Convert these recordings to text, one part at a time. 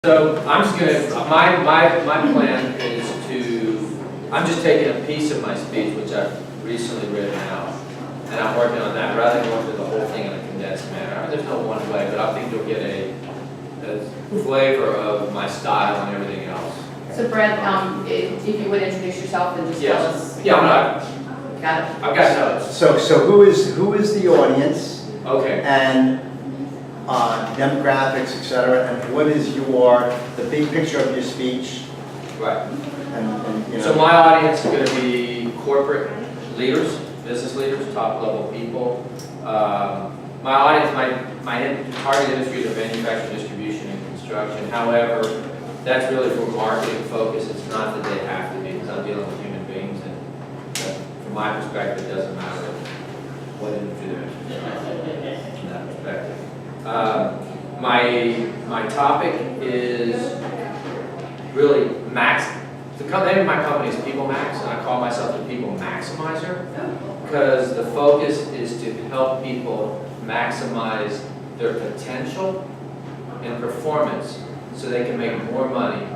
So I'm just gonna, my plan is to, I'm just taking a piece of my speech, which I've recently written out, and I'm working on that, rather than going through the whole thing in a condensed manner. There's no one way, but I think you'll get a flavor of my style and everything else. So Brent, if you would introduce yourself and just tell us. Yeah, Got it. I've got notes. So who is the audience Okay. and demographics, et cetera, and what is the big picture of your speech? Right. And you know. So my audience is going to be corporate leaders, business leaders, top level people. My audience, my target industries are manufacturing, distribution, and construction. However, that's really for marketing focus. It's not that they have to be, because I'm dealing with human beings, and from my perspective, it doesn't matter what industry they're in from that perspective. My topic is really the name of my company is People Max, and I call myself the People Maximizer because the focus is to help people maximize their potential and performance so they can make more money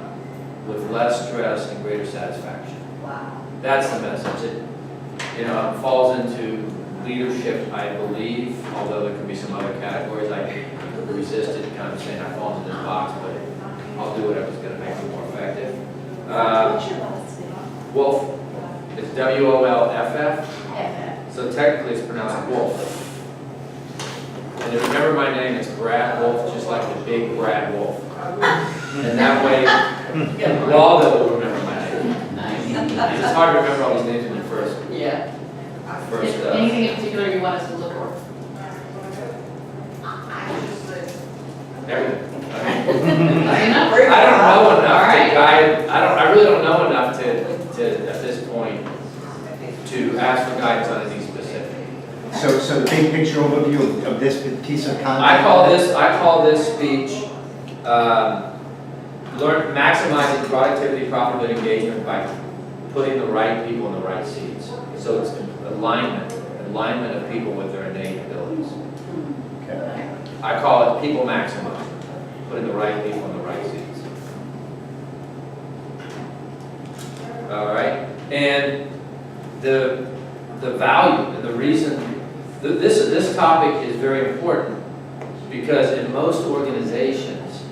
with less stress and greater satisfaction. Wow. That's the message. It falls into leadership, I believe, although there could be some other categories. I resisted kind of saying I fall into this box, but I'll do whatever's going to make it more effective. Wolf, it's W-O-L-F-F, so technically it's pronounced Wolf. And to remember my name, it's Brad Wolf, just like the big Brad Wolf. And that way, Waldo will remember my name. Nice. It's hard to remember all these names when you first. Yeah. First, Anything in particular you want us to look for? Everything. I I don't know enough All right. to guide. I really don't know enough to at this point to ask for guidance on anything specific. So the big picture overview of this piece of content. I call this speech maximizing productivity, profitability, engagement by putting the right people in the right seats. So it's alignment of people with their innate abilities. Okay. I call it People Maximize, putting the right people in the right seats. All right, and the value and the reason this topic is very important because in most organizations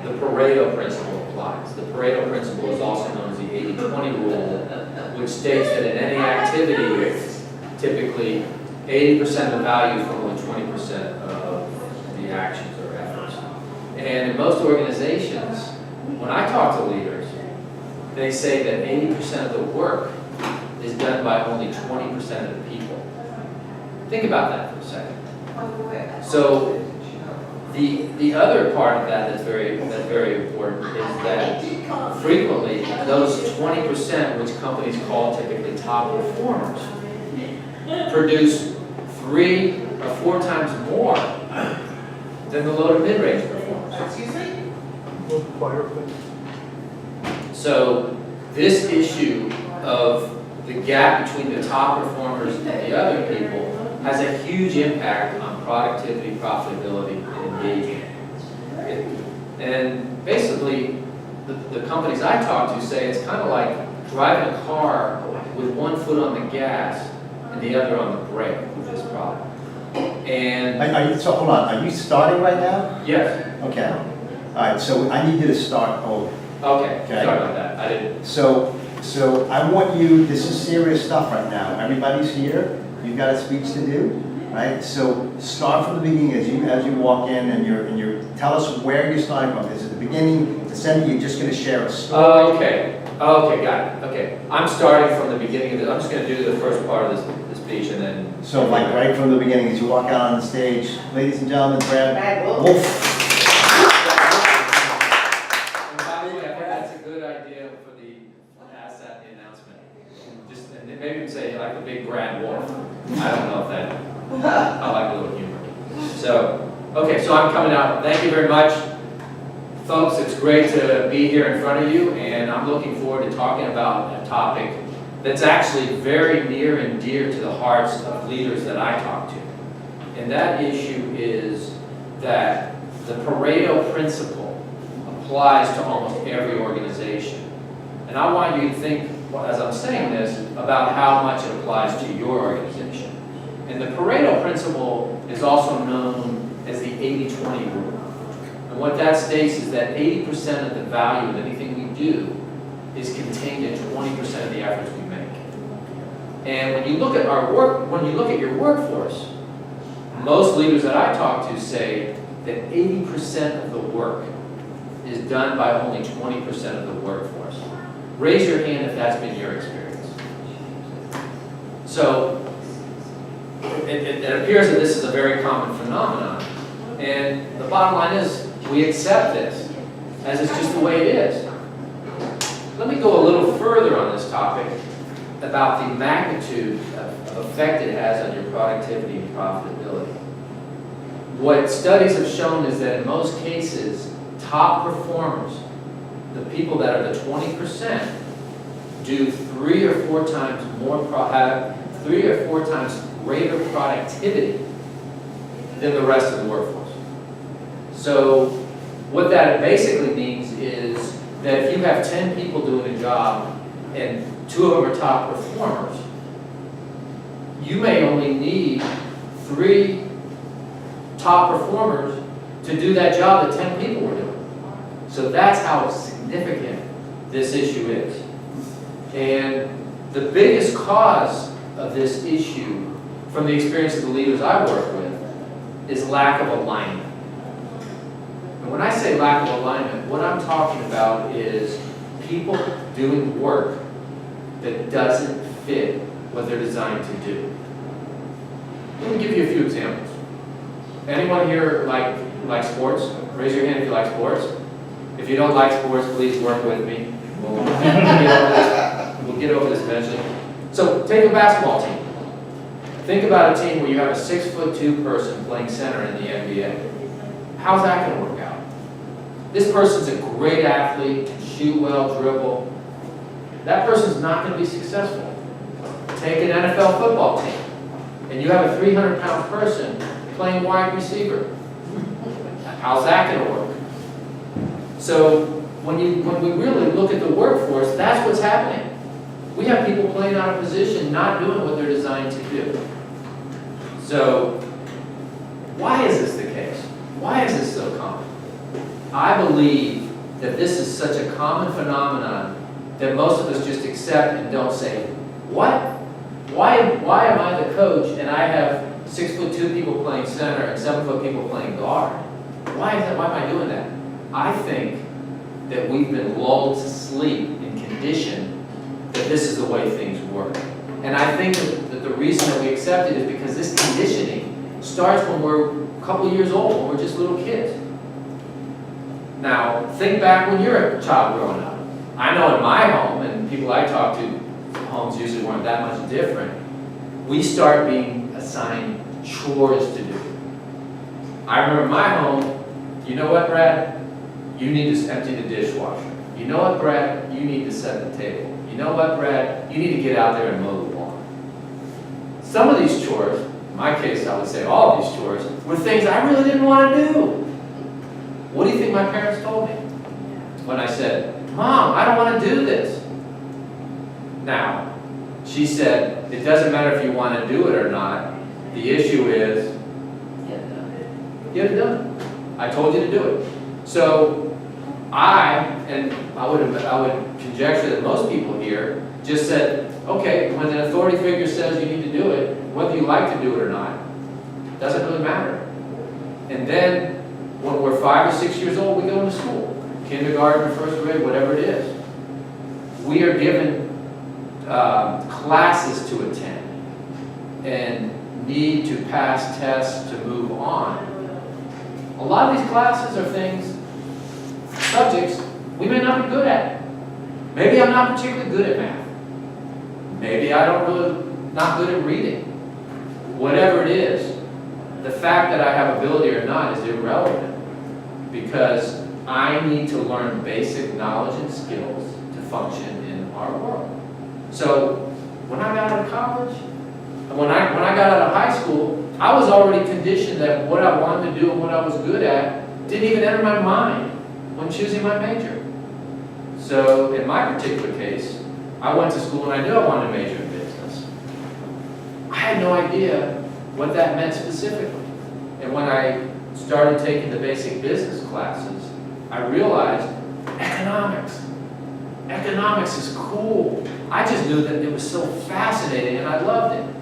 the Pareto principle applies. The Pareto principle is also known as the 80-20 rule, which states that in any activity, typically 80% of the value from only 20% of the actions or efforts. And in most organizations, when I talk to leaders, they say that 80% of the work is done by only 20% of the people. Think about that for a second. So the other part of that that's very important is that frequently those 20%, which companies call typically top performers, produce 3 or 4 times more than the low to mid-range performers. Excuse me? So this issue of the gap between the top performers and the other people has a huge impact on productivity, profitability, and engagement. And basically, the companies I talk to say it's kind of like driving a car with one foot on the gas and the other on the brake with this product. And So hold on, are you starting right now? yes, Okay. All right, so I need you to start over. okay, Okay. sorry about that. I didn't. So I want you, this is serious stuff right now. Everybody's here, you've got a speech to do, right? So start from the beginning as you walk in and you're tell us where you're starting from. Is it the beginning, the center, you're just gonna share a story? Okay, got it. Okay, I'm starting from the beginning of I'm just going to do the first part of this speech and then. So like right from the beginning, as you walk out on the stage, ladies and gentlemen, Brad Wolf. And by the way, I think that's a good idea for ask that in the announcement. Just and maybe you can say like the big Brad Wolf. I don't know if that. I like a little humor. So okay, so I'm coming out. Thank you very much, folks. It's great to be here in front of you, and I'm looking forward to talking about a topic that's actually very near and dear to the hearts of leaders that I talk to. And that issue is that the Pareto principle applies to almost every organization. And I want you to think, as I'm saying this, about how much it applies to your organization. And the Pareto principle is also known as the 80-20 rule. And what that states is that 80% of the value of anything we do is contained in 20% of the efforts we make. And when you look at our work, when you look at your workforce, most leaders that I talk to say that 80% of the work is done by only 20% of the workforce. Raise your hand if that's been your experience. So it appears that this is a very common phenomenon. And the bottom line is we accept this as it's just the way it is. Let me go a little further on this topic about the magnitude of effect it has on your productivity and profitability. What studies have shown is that in most cases, top performers, the people that are the 20%, do 3 or 4 times have 3 or 4 times greater productivity than the rest of the workforce. So what that basically means is that if you have 10 people doing a job and 2 of them are top performers, you may only need 3 top performers to do that job that 10 people were doing. So that's how significant this issue is. And the biggest cause of this issue, from the experience of the leaders I work with, is lack of alignment. And when I say lack of alignment, what I'm talking about is people doing work that doesn't fit what they're designed to do. Let me give you a few examples. Anyone here like sports? Raise your hand if you like sports. If you don't like sports, please work with me. We'll get over this eventually. So take a basketball team. Think about a team where you have a 6'2" person playing center in the NBA. How's that going to work out? This person's a great athlete, can shoot well, dribble. That person's not going to be successful. Take an NFL football team, and you have a 300-pound person playing wide receiver. How's that going to work? So when we really look at the workforce, that's what's happening. We have people playing out of position, not doing what they're designed to do. So why is this the case? Why is this so common? I believe that this is such a common phenomenon that most of us just accept and don't say, what? Why am I the coach and I have 6'2" people playing center and 7' people playing guard? Why am I doing that? I think that we've been lulled to sleep and conditioned that this is the way things work. And I think that the reason that we accept it is because this conditioning starts when we're a couple years old, when we're just little kids. Now, think back when you're a child growing up. I know in my home, and people I talk to, homes usually weren't that much different, we start being assigned chores to do. I remember in my home, you know what, Brad? You need to empty the dishwasher. You know what, Brad? You need to set the table. You know what, Brad? You need to get out there and mow the lawn. Some of these chores, in my case I would say all of these chores, were things I really didn't want to do. What do you think my parents told me? When I said, Mom, I don't want to do this. Now, she said, it doesn't matter if you want to do it or not. The issue is, get it done. I told you to do it. So I would conjecture that most people here just said, okay, when the authority figure says you need to do it, whether you like to do it or not, doesn't really matter. And then when we're 5 or 6 years old, we go into school, kindergarten, first grade, whatever it is. We are given classes to attend and need to pass tests to move on. A lot of these classes are things, subjects we may not be good at. Maybe I'm not particularly good at math. Maybe not good at reading. Whatever it is, the fact that I have ability or not is irrelevant because I need to learn basic knowledge and skills to function in our world. So when I got out of college, when I got out of high school, I was already conditioned that what I wanted to do and what I was good at didn't even enter my mind. when choosing my major. So in my particular case, I went to school and I knew I wanted to major in business. I had no idea what that meant specifically. And when I started taking the basic business classes, I realized economics. Economics is cool. I just knew that it was so fascinating and I loved it.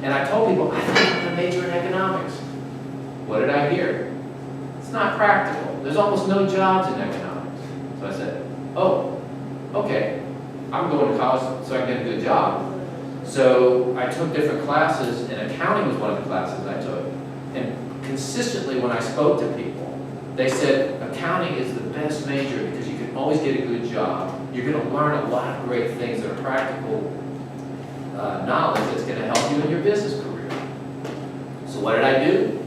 And I told people, I think I'm going to major in economics. What did I hear? It's not practical. There's almost no jobs in economics. So I said, oh, okay. I'm going to college so I can get a good job. So I took different classes, and accounting was one of the classes I took. And consistently when I spoke to people, they said accounting is the best major because you can always get a good job. You're going to learn a lot of great things that are practical knowledge that's going to help you in your business career. So what did I do?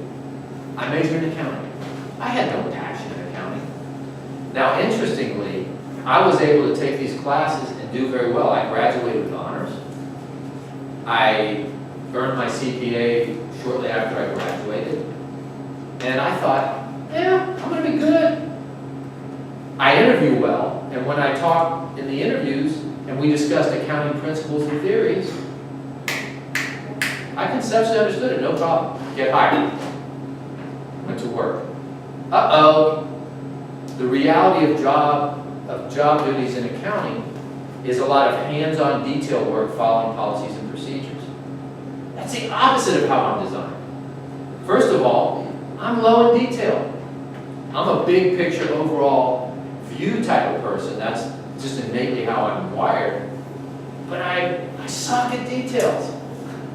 I majored in accounting. I had no passion in accounting. Now, interestingly, I was able to take these classes and do very well. I graduated with honors. I earned my CPA shortly after I graduated. And I thought, yeah, I'm going to be good. I interview well, and when I talked in the interviews and we discussed accounting principles and theories, I conceptually understood it, no problem. Get hired. Went to work. Uh-oh. The reality of job duties in accounting is a lot of hands-on detail work following policies and procedures. That's the opposite of how I'm designed. First of all, I'm low in detail. I'm a big picture overall view type of person. That's just innately how I'm wired. But I suck at details.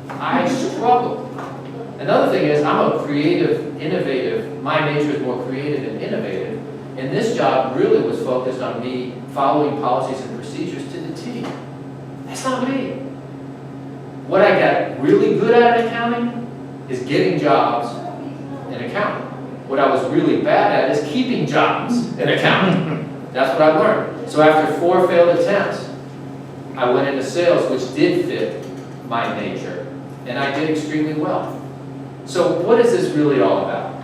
I struggle. Another thing is I'm a creative, innovative. My nature is more creative and innovative. And this job really was focused on me following policies and procedures to the T. That's not me. What I got really good at in accounting is getting jobs in accounting. What I was really bad at is keeping jobs in accounting. That's what I learned. So after 4 failed attempts, I went into sales, which did fit my nature, and I did extremely well. So what is this really all about?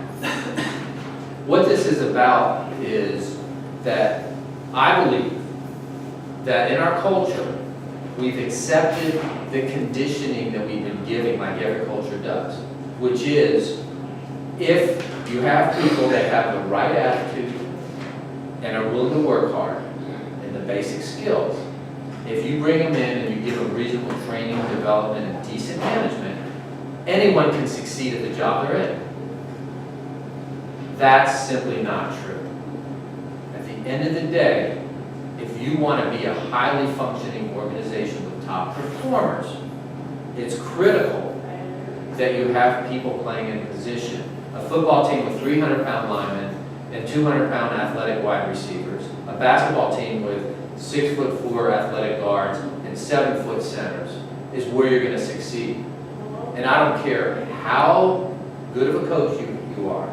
What this is about is that I believe that in our culture, we've accepted the conditioning that we've been giving like every culture does, which is if you have people that have the right attitude and are willing to work hard and the basic skills, if you bring them in and you give them reasonable training, development, and decent management, anyone can succeed at the job they're in. That's simply not true. At the end of the day, if you want to be a highly functioning organization with top performers, it's critical that you have people playing in position. A football team with 300-pound linemen and 200-pound athletic wide receivers, a basketball team with 6'4" athletic guards and 7' centers is where you're going to succeed. And I don't care how good of a coach you are.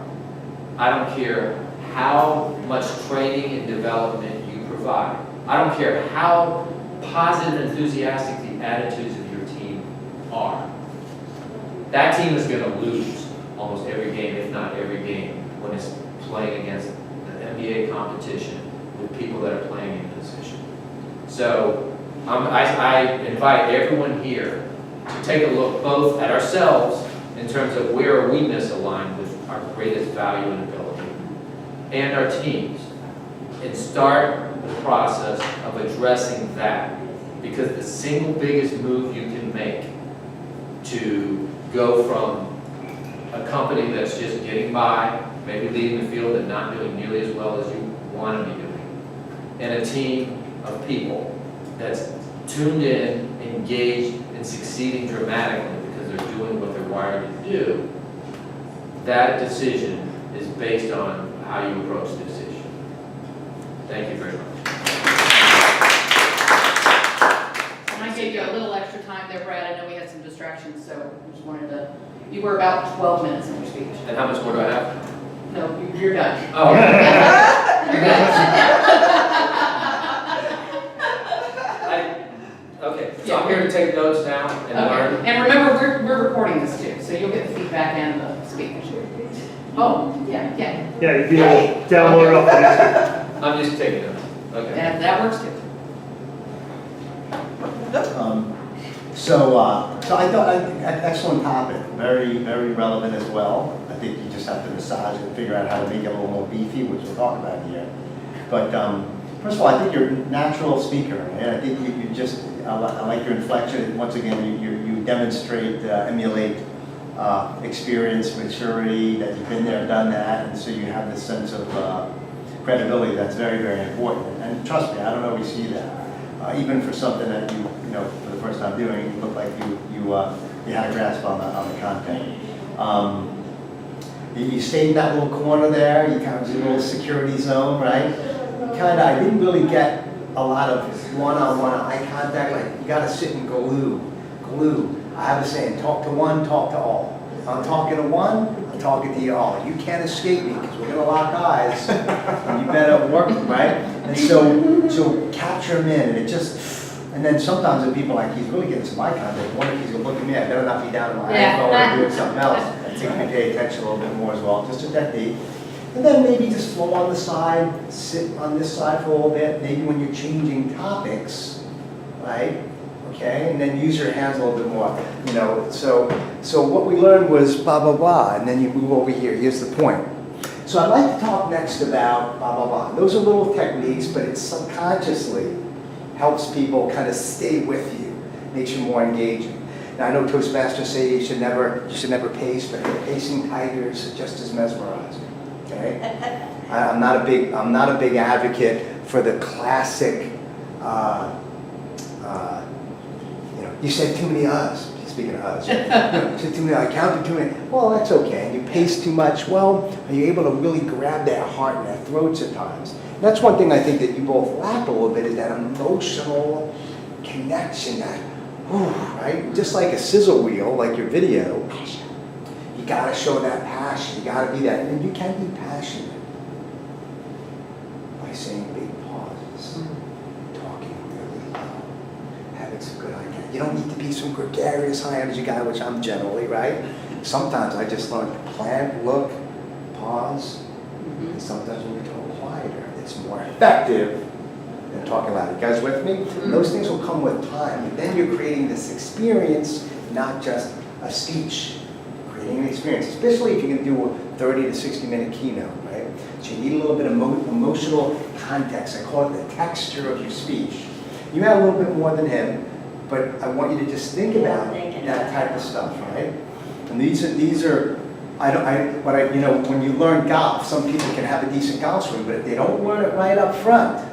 I don't care how much training and development you provide. I don't care how positive and enthusiastic the attitudes of your team are. That team is going to lose almost every game, if not every game, when it's playing against the NBA competition with people that are playing in position. So I invite everyone here to take a look both at ourselves in terms of where are we misaligned with our greatest value and ability, and our teams, and start the process of addressing that. Because the single biggest move you can make to go from a company that's just getting by, maybe leading the field and not doing nearly as well as you want to be doing, and a team of people that's tuned in, engaged, and succeeding dramatically because they're doing what they're wired to do, that decision is based on how you approach this issue. Thank you very much. And I gave you a little extra time there, Brad. I know we had some distractions, so I just wanted to, you were about 12 minutes in your speech. And how much more do I have? No, you're done. Oh. You're done. Okay, so I'm here to take notes now and learn. Okay. And remember, we're recording this too, so you'll get the feedback and the speech. Oh, yeah. Yeah, you'd be able to download it off the internet. I'm just taking it, okay. And that works too. So I thought, excellent topic, very, very relevant as well. I think you just have to massage it and figure out how to make it a little more beefy, which we'll talk about here. But first of all, I think you're a natural speaker, and I think you just, I like your inflection. Once again, you demonstrate, emulate experience, maturity, that you've been there, done that, and so you have this sense of credibility that's very, very important. And trust me, I don't always see that. Even for something that you know, for the first time doing, it looked like you had a grasp on the content. You stayed in that little corner there, you kind of was in a little security zone, right? I didn't really get a lot of one-on-one eye contact, like you gotta sit and glue. I have a saying, talk to one, talk to all. If I'm talking to one, I'm talking to you all. You can't escape me, because we're gonna lock eyes. And you better work, right? And so capture them in, and it just, and then sometimes the people like, he's really getting some eye contact. One, he's gonna look at me, I better not be down in my iPhone or doing something else. I think we pay attention a little bit more as well, just a technique. And then maybe just flow on the side, sit on this side for a little bit, maybe when you're changing topics, right? Okay, and then use your hands a little bit more, you know. So what we learned was blah, blah, blah, and then you move over here. Here's the point. So I'd like to talk next about blah, blah, blah. Those are little techniques, but it subconsciously helps people kind of stay with you, makes you more engaging. Now I know Toastmasters say you should never pace, but pacing tigers are just as mesmerizing. Okay, I'm not a big advocate for the classic. You said too many uhs. Speaking of uhs, you said too many. I counted too many. Well, that's okay. And you pace too much. Well, are you able to really grab their heart and their throats at times? And that's one thing I think that you both lack a little bit, is that emotional connection. That, right? Just like a sizzle wheel, like your video. You gotta show that passion. You gotta be that, and you can be passionate by saying big pauses, talking really loud, having some good eye contact. You don't need to be some gregarious, high energy guy, which I'm generally, right? Sometimes I just learn to plan, look, pause, and sometimes when we talk quieter, it's more effective than talking loud. You guys with me? And those things will come with time, and then you're creating this experience, not just a speech. An experience, especially if you're going to do a 30 to 60 minute keynote, right? So you need a little bit of emotional context. I call it the texture of your speech. You have a little bit more than him, but I want you to just think about that type of stuff, right? And these are when you learn golf, some people can have a decent golf swing, but if they don't learn it right up front,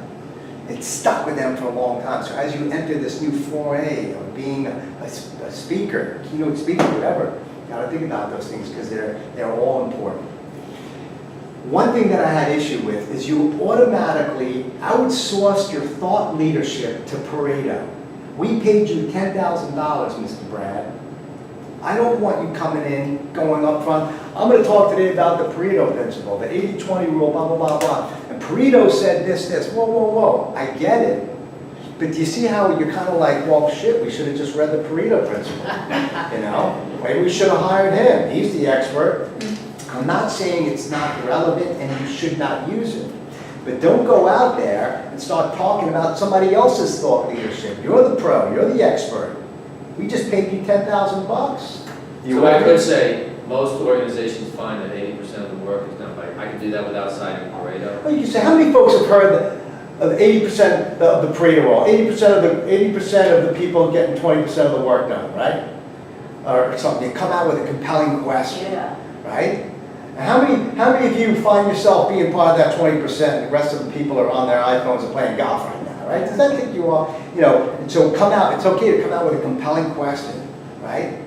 it's stuck with them for a long time. So as you enter this new foray of being a speaker, keynote speaker, whatever, you gotta think about those things, because they're all important. One thing that I had issue with is you automatically outsourced your thought leadership to Pareto. We paid you $10,000, Mr. Brad. I don't want you coming in, going up front. I'm going to talk today about the Pareto principle, the 80-20 rule, blah, blah, blah, blah. And Pareto said this. Whoa, whoa, whoa. I get it. But do you see how you're kind of like, well, shit, we should have just read the Pareto principle. You know? Maybe we should have hired him. He's the expert. I'm not saying it's not relevant and you should not use it. But don't go out there and start talking about somebody else's thought leadership. You're the pro. You're the expert. We just paid you $10,000. So I could say, most organizations find that 80% of the work is done by, I can do that without citing Pareto. Well, you can say, how many folks have heard of 80% of the Pareto rule? 80% of the people getting 20% of the work done, right? Or something. You come out with a compelling question, right? And how many of you find yourself being part of that 20% and the rest of the people are on their iPhones and playing golf right now, right? Does that think you are, and so come out, it's okay to come out with a compelling question, right?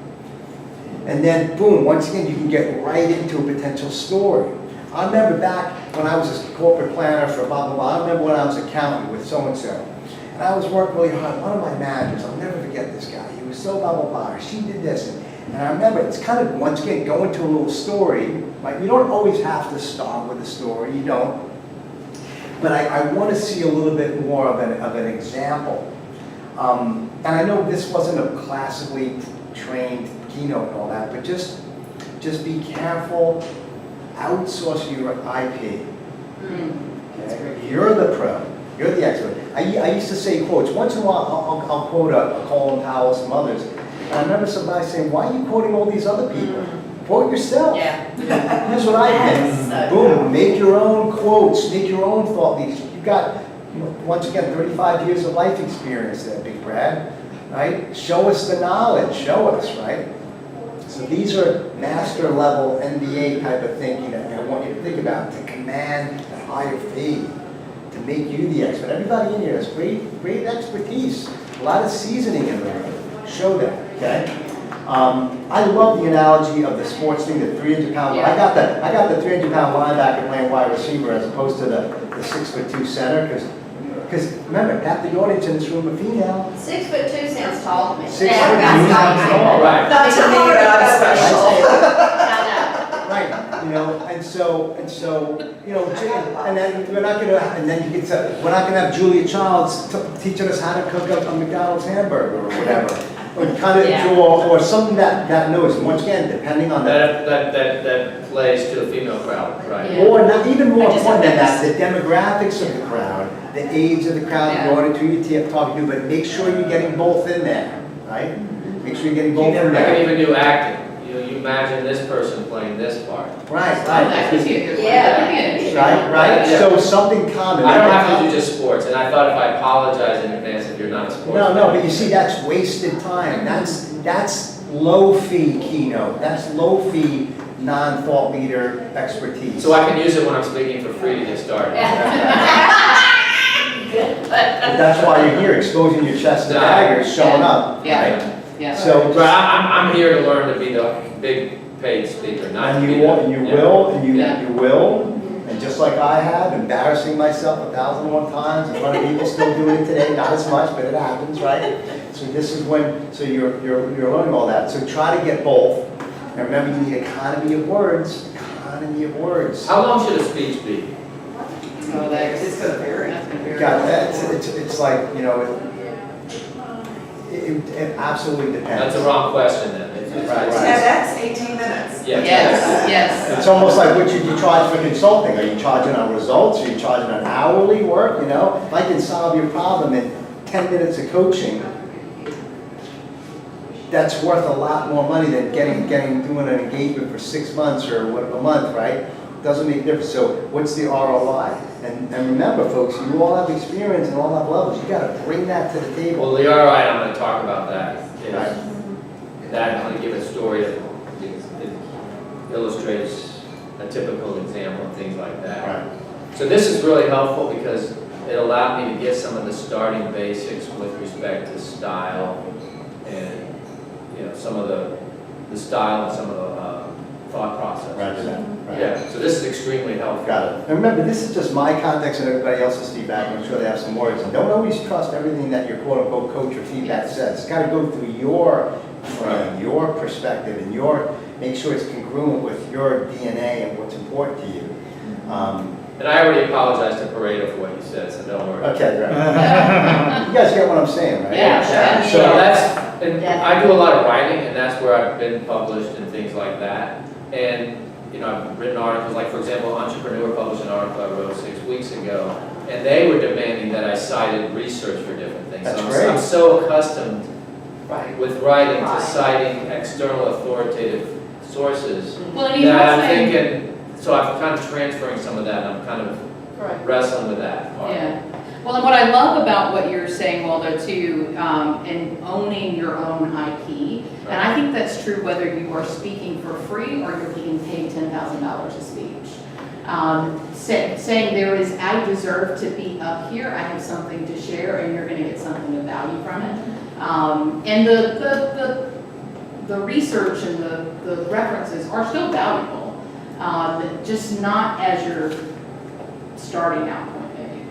And then boom, once again, you can get right into a potential story. I remember back when I was a corporate planner for blah, blah, blah. I remember when I was accountant with so-and-so. And I was working really hard. One of my managers, I'll never forget this guy. He was so blah, blah, blah. She did this. And I remember, it's kind of, once again, go into a little story. Like, you don't always have to start with a story. You don't. But I want to see a little bit more of an example. And I know this wasn't a classically trained keynote and all that, but just be careful. Outsource your IP. Okay? Okay? You're the pro, you're the expert. I used to say quotes, once in a while I'll quote a Colin Powell, some others. And I remember somebody saying, why are you quoting all these other people? Quote yourself. Yeah. Here's what I Yes. did. Boom, make your own quotes, make your own thought leadership. You've got, once again, 35 years of life experience there, Big Brad, right? Show us the knowledge, show us, right? So these are master level MBA type of thinking that I want you to think about to command a higher fee, to make you the expert. Everybody in here has great expertise, a lot of seasoning in there. Show that, okay? I love the analogy of the sports thing, the 300-pound. Yeah. I got the 300-pound linebacker playing wide receiver as opposed to the 6'2" center, because remember, half the audience in this room are female. 6'2" sounds tall to me. 6'2" Yeah, sounds tall, right? Not to me, but I'm special. Right, and so, and then we're not gonna, and then you get to, we're not gonna have Julia Childs teaching us how to cook up a McDonald's hamburger or whatever. Or kind of, Yeah. or something that knows, and once again, depending on the, That plays to the female crowd, right? Yeah. or not, even more I just important than have that, the demographics of the crowd, the age of the crowd, Yeah. the audience, who you're talking to, but make sure you're getting both in there, right? Make sure you're getting both in I can there. even do acting. You imagine this person playing this part. Right, That could be a good one. Yeah. That could be an interesting Right, one. right, Yeah. so something common. I don't have to do just sports, and I thought if I apologize in advance if you're not a sports. No, but you see, that's wasted time. That's low-fee keynote. That's low-fee, non-thought leader expertise. So I can use it when I'm speaking for free to get started. But that's why you're here, exposing your chest to No. daggers, showing up, Yeah. right? Yeah. So, But I'm here to learn to be the big paid speaker, not to and be you the. will, and you yeah. will, and Yeah. you will, and just like I have, embarrassing myself 1,001 times in front of people, still doing it today, not as much, but it happens, right? So this is when, so you're learning all that. So try to get both. And remember, you need economy of words, economy of words. How long should a speech be? So that's, It's gonna vary. that's gonna be. Got that, it's like, it absolutely depends. That's a wrong question then. It's Right. TEDx, 18 minutes. Yeah. Yes. It's almost like what you charge for consulting. Are you charging on results? Are you charging on hourly work, If I can solve your problem in 10 minutes of coaching, that's worth a lot more money than doing an engagement for 6 months or a month, right? Doesn't make a difference. So what's the ROI? And remember, folks, you all have experience and all have levels. You gotta bring that to the table. Well, the ROI, I'm gonna talk about that. Right. That, I'm gonna give a story that illustrates a typical example and things like that. Right. So this is really helpful because it allowed me to get some of the starting basics with respect to style and, some of the style and some of the thought process. Right. Yeah, so this is extremely helpful. Got it. And remember, this is just my context and everybody else's feedback. I'm sure they have some words. And don't always trust everything that your quote-unquote coach or feedback says. It's got to go through your frame, your perspective, and make sure it's congruent with your DNA and what's important to you. And I already apologized to Pareto for what you said, so don't worry. Okay, great. You guys get what I'm saying, right? Yeah, So sure. and I do a lot of writing, and that's where I've been published and things like that. And, I've written articles, like for example, Entrepreneur published an article I wrote 6 weeks ago, and they were demanding that I cited research for different things. That's So great. I'm so accustomed Right. with writing to Right. citing external authoritative sources Well, and he's that I'm also, thinking, so I'm kind of transferring some of that, and I'm kind of correct. wrestling with that part. Yeah. Well, and what I love about what you're saying, Waldo, too, and owning your own IP, and I think that's true whether you are speaking for free or you're getting paid $10,000 a speech. Saying I deserve to be up here, I have something to share, and you're going to get something of value from it. And the research and the references are still valuable, just not as your starting out point, maybe.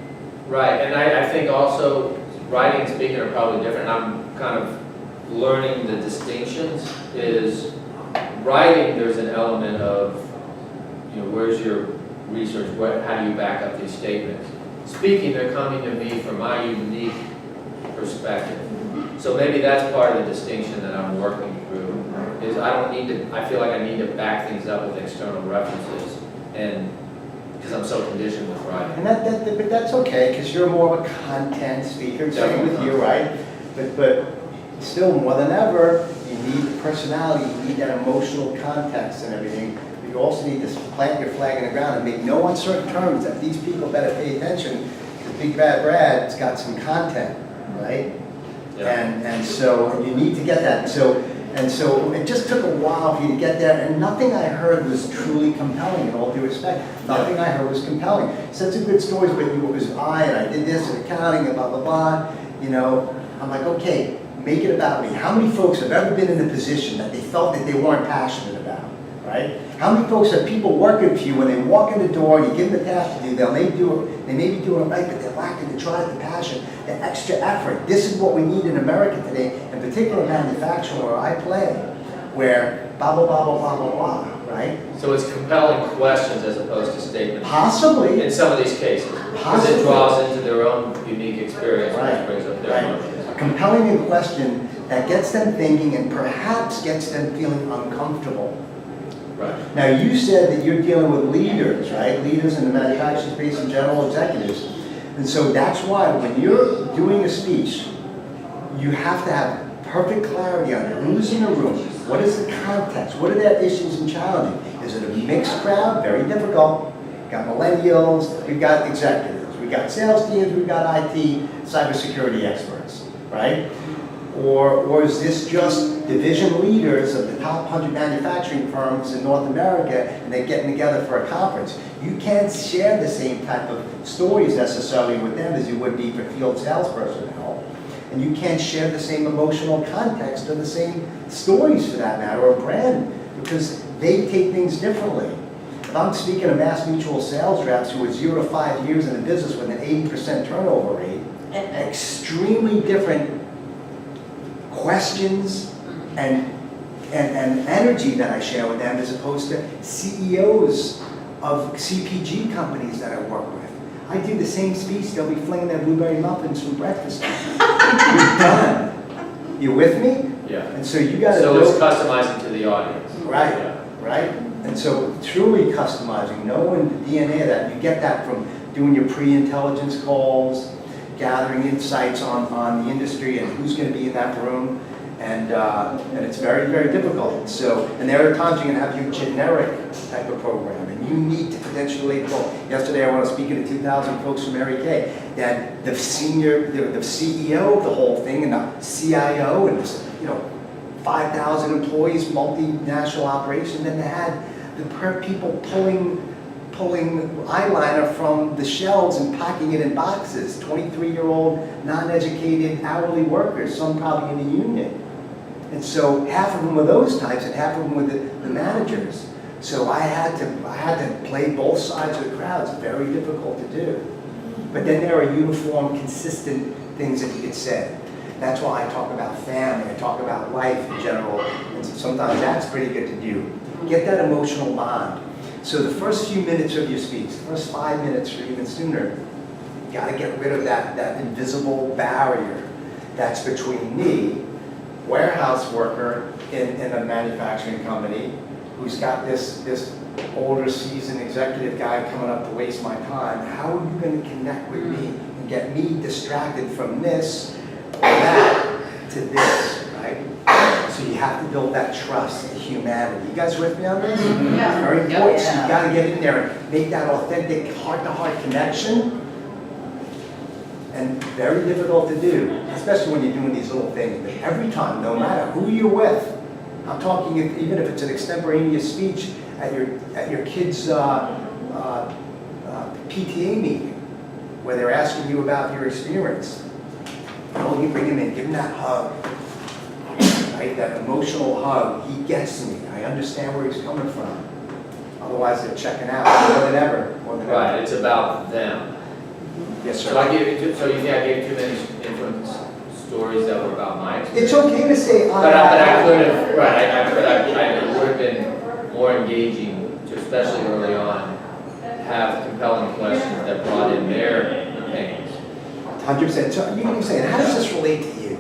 Right, and I think also writing and speaking are probably different. I'm kind of learning the distinctions. Is writing, there's an element of, where's your research? How do you back up these statements? Speaking, they're coming to me from my unique perspective. So maybe that's part of the distinction that I'm working through, is I feel like I need to back things up with external references and because I'm so conditioned with writing. And but that's okay, because you're more of a content speaker, same with you, right? But still, more than ever, you need personality, you need that emotional context and everything. But you also need to plant your flag in the ground and make no uncertain terms that these people better pay attention, because Big Bad Brad's got some content, right? Yeah. And so you need to get that. And so it just took a while for you to get there, and nothing I heard was truly compelling, in all due respect. Nothing I heard was compelling. Such a good stories, but it was and I did this and accounting and blah, blah, blah. You know, I'm like, okay, make it about me. How many folks have ever been in a position that they felt that they weren't passionate about, right? How many folks have people working for you when they walk in the door, you give them a task to do, they may be doing it right, but they're lacking the drive, the passion, the extra effort. This is what we need in America today, in particular manufacturing where I play, where blah, blah, blah, blah, blah, blah, blah, right? So it's compelling questions as opposed to statements Possibly. in some of these cases. Because Possibly. it draws into their own unique experience, Right, which brings up their right. emotions. A compelling question that gets them thinking and perhaps gets them feeling uncomfortable. Right. Now, you said that you're dealing with leaders, right? Leaders in the manufacturing space and general executives. And so that's why when you're doing a speech, you have to have perfect clarity on who's in the room, what is the context, what are their issues and challenges. Is it a mixed crowd? Very difficult. We've got millennials, we've got executives, we've got sales teams, we've got IT, cybersecurity experts, right? Or is this just division leaders of the top 100 manufacturing firms in North America and they're getting together for a conference? You can't share the same type of stories necessarily with them as you would be for field sales personnel. And you can't share the same emotional context or the same stories for that matter, or brand, because they take things differently. If I'm speaking to Mass Mutual sales reps who are 0 to 5 years in the business with an 80% turnover rate, extremely different questions and energy that I share with them as opposed to CEOs of CPG companies that I work with. I do the same speech, they'll be flinging their blueberry muffins from breakfast. You're done. You with me? Yeah. And so you gotta So it's know, customizing to the audience. right, Yeah. right? And so truly customizing, knowing the DNA of that, you get that from doing your pre-intelligence calls, gathering insights on the industry and who's going to be in that room, and it's very, very difficult. So, and there are times you're going to have your generic type of program, and you need to credentially go. Yesterday, I was speaking to 2,000 folks from Mary Kay, that the CEO of the whole thing, and the CIO, and this, 5,000 employees, multinational operation, and they had the people pulling eyeliner from the shelves and packing it in boxes, 23-year-old non-educated hourly workers, some probably in the union. And so half of them were those types and half of them were the managers. So I had to play both sides of the crowd. It's very difficult to do. But then there are uniform, consistent things that get said. That's why I talk about family, I talk about life in general, and sometimes that's pretty good to do. Get that emotional bond. So the first few minutes of your speech, the first 5 minutes or even sooner, you gotta get rid of that invisible barrier that's between me, warehouse worker in a manufacturing company, who's got this older seasoned executive guy coming up to waste my time. How are you gonna connect with me and get me distracted from this or that to this, right? So you have to build that trust, the humanity. You guys with me on this? Yeah. Very important. So Yeah. you gotta get in there and make that authentic heart-to-heart connection. And very difficult to do, especially when you're doing these little things. But every time, no matter who you're with, I'm talking even if it's an extemporaneous speech at your kid's PTA meeting, where they're asking you about your experience. You bring him in, give him that hug. Right, that emotional hug. He gets me. I understand where he's coming from. Otherwise, they're checking out more than ever. Right, it's about them. Yes, So sir. I gave you so you think I gave too many infant stories that were about my experience? It's okay to say But I could have, right, I would have been more engaging, especially early on, have compelling questions that brought in their opinions. 100%. So you can say, how does this relate to you?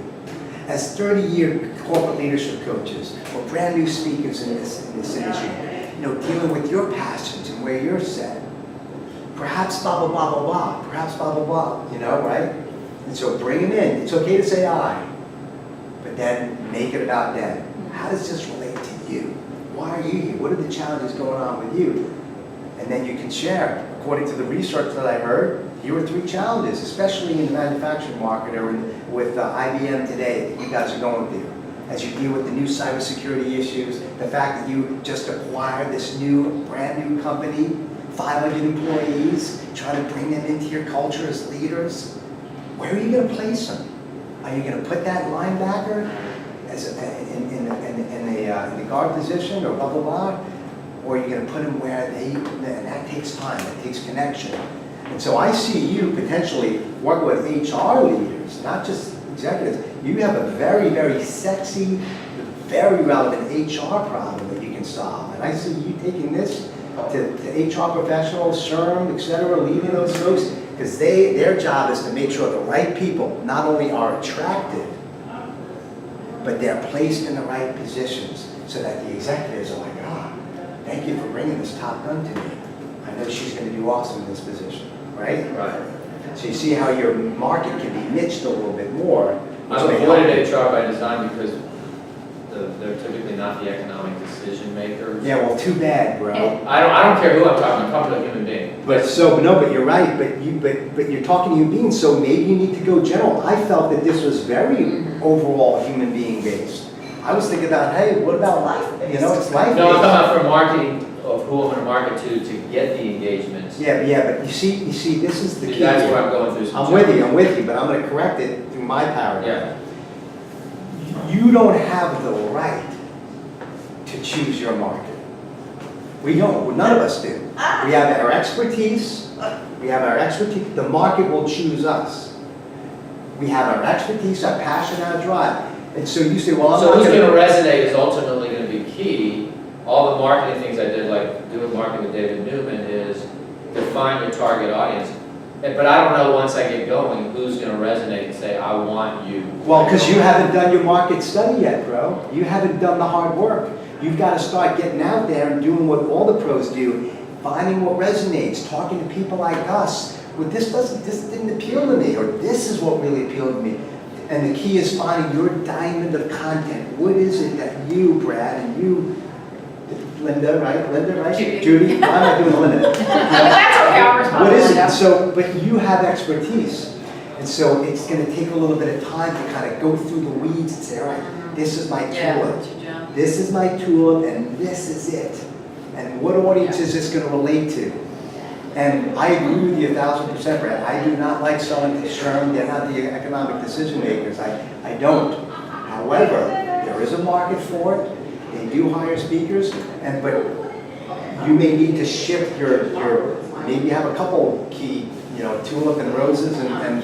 As 30-year corporate leadership coaches or brand new speakers in this industry, dealing with your passions and where you're set. perhaps blah, blah, blah, blah, blah, perhaps blah, blah, blah, you know, right? And so bring them in. It's okay to say I, but then make it about them. How does this relate to you? Why are you here? What are the challenges going on with you? And then you can share. According to the research that I heard, here are 3 challenges, especially in the manufacturing market or with IBM today that you guys are going through. As you deal with the new cybersecurity issues, the fact that you just acquired this new, brand new company, 500 employees, trying to bring them into your culture as leaders, where are you going to place them? Are you going to put that linebacker as in the guard position or blah, blah, blah? Or are you going to put them where and that takes time, that takes connection. And so I see you potentially work with HR leaders, not just executives. You have a very, very sexy, very relevant HR problem that you can solve. And I see you taking this to HR professionals, SHRM, et cetera, leading those folks, because their job is to make sure the right people not only are attracted, but they're placed in the right positions so that the executives are like, thank you for bringing this top gun to me. I know she's going to do awesome in this position, right? Right. So you see how your market can be niched a little bit more. I've avoided HR by design because they're typically not the economic decision makers. Yeah, well, too bad, bro. I don't care who I'm talking to a human being. But you're right. But you're talking to human beings, so maybe you need to go general. I felt that this was very overall human being based. I was thinking about, hey, what about life? You know, it's life based. No, I'm talking about for marketing of who I'm going to market to get the engagements. Yeah, but you see, this is the key. That's where I'm going through some I'm with you, but I'm going to correct it through my paradigm. Yeah. You don't have the right to choose your market. We don't. None of us do. We have our expertise. The market will choose us. We have our expertise, our passion, our drive. And so you say, well, I'm So not who's going going to resonate is ultimately going to be key. All the marketing things I did, like doing marketing with David Newman, is define your target audience. But I don't know once I get going who's going to resonate and say, I want you. Well, because you haven't done your market study yet, bro. You haven't done the hard work. You've got to start getting out there and doing what all the pros do, finding what resonates, talking to people like us. Well, this didn't appeal to me, or this is what really appealed to me. And the key is finding your diamond of content. What is it that you, Brad, and you, Linda, right? Judy? Why am I doing Linda? That's okay, I'll respond. What is Linda. it? So, but you have expertise. And so it's going to take a little bit of time to kind of go through the weeds and say, all right, this is my tulip. This is my tulip, and this is it. And what audience is this going to relate to? And I agree with you 1,000%, Brad. I do not like selling to SHRM. They're not the economic decision makers. I don't. However, there is a market for it. They do hire speakers, but you may need to shift your maybe have a couple key, tulip and roses and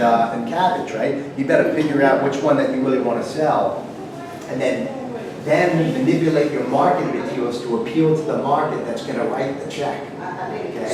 cabbage, right? You better figure out which one that you really want to sell, and then manipulate your marketing materials to appeal to the market that's going to write the check. Okay?